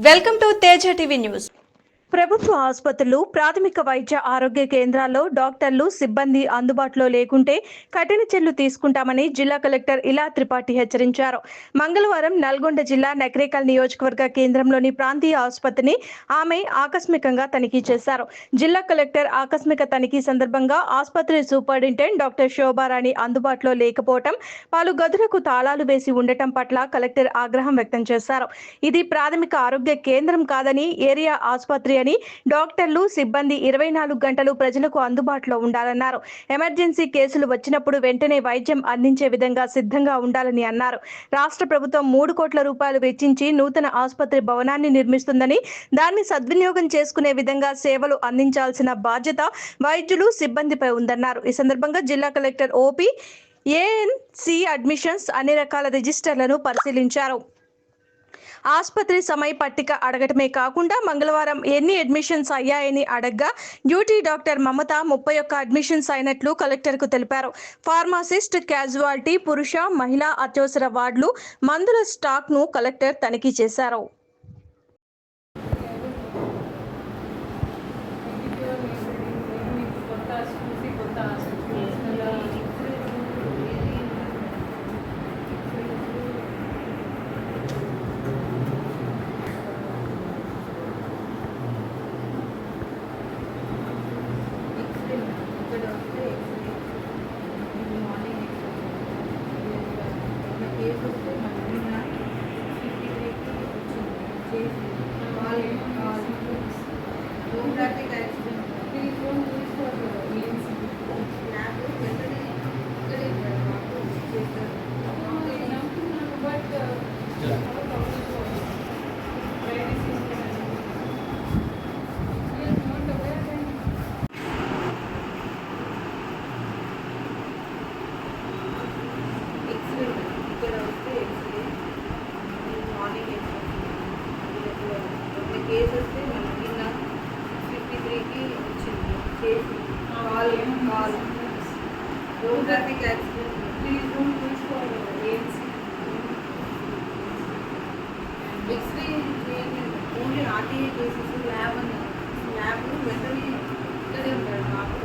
Welcome to Teja TV news. ప్రభుత్వ ఆసుపత్రులు, ప్రాథమిక వైద్య ఆరోగ్య కేంద్రాల్లో డాక్టర్లు, సిబ్బంది అందుబాటులో లేకుంటే కఠిన చర్యలు తీసుకుంటామని జిల్లా కలెక్టర్ ఇలా త్రిపాఠి హెచ్చరించారు. మంగళవారం నల్గొండ జిల్లా నకరేకల్ నియోజకవర్గ కేంద్రంలోని ప్రాంతీయ ఆసుపత్రిని ఆమె ఆకస్మికంగా తనిఖీ చేశారు. జిల్లా కలెక్టర్ ఆకస్మిక తనిఖీ సందర్భంగా ఆసుపత్రి సూపరింటెండెంట్ డాక్టర్ శోభారాణి అందుబాటులో లేకపోవడం, పలు గదులకు తాళాలు వేసి ఉండటం పట్ల కలెక్టర్ ఆగ్రహం వ్యక్తం చేశారు. ఇది ప్రాథమిక ఆరోగ్య కేంద్రం కాదని, ఏరియా ఆసుపత్రి అని డాక్టర్లు, సిబ్బంది 24 గంటలు ప్రజలకు అందుబాటులో ఉండాలన్నారు. ఎమర్జెన్సీ కేసులు వచ్చినప్పుడు వెంటనే వైద్యం అందించే విధంగా సిద్ధంగా ఉండాలని అన్నారు. రాష్ట్ర ప్రభుత్వం 3 కోట్ల రూపాయలు వెచ్చించి నూతన ఆసుపత్రి భవనాన్ని నిర్మిస్తుందని, దాన్ని సద్వినియోగం చేసుకునే విధంగా సేవలు అందించాల్సిన బాధ్యత వైద్యులు, సిబ్బందిపై ఉందన్నారు. ఈ సందర్భంగా జిల్లా కలెక్టర్ ఓపీ ఏఎన్సి అడ్మిషన్స్ అన్ని రకాల రిజిస్టర్లను పరిశీలించారు. ఆసుపత్రి సమయ పట్టిక అడగటమే కాకుండా మంగళవారం ఎన్ని అడ్మిషన్స్ అయ్యాయని అడగ్గా డ్యూటీ డాక్టర్ మమత 31 అడ్మిషన్స్ అయినట్లు కలెక్టర్కు తెలిపారు. ఫార్మాసిస్ట్, క్యాజువాలిటీ, పురుష, మహిళా అత్యవసర వార్డులు, మందుల స్టాక్ను కలెక్టర్ తనిఖీ చేశారు. కేసు వస్తే మనం నిన్న 53కి వచ్చింది చేసి call road traffic accident please room తీసుకోవాలి. ఎక్స్రే చేయండి, ఓన్లీ ఆర్టీఏ కేసెస్ ల్యాబ్ వెంటనే ఇక్కడే ఉంటారు.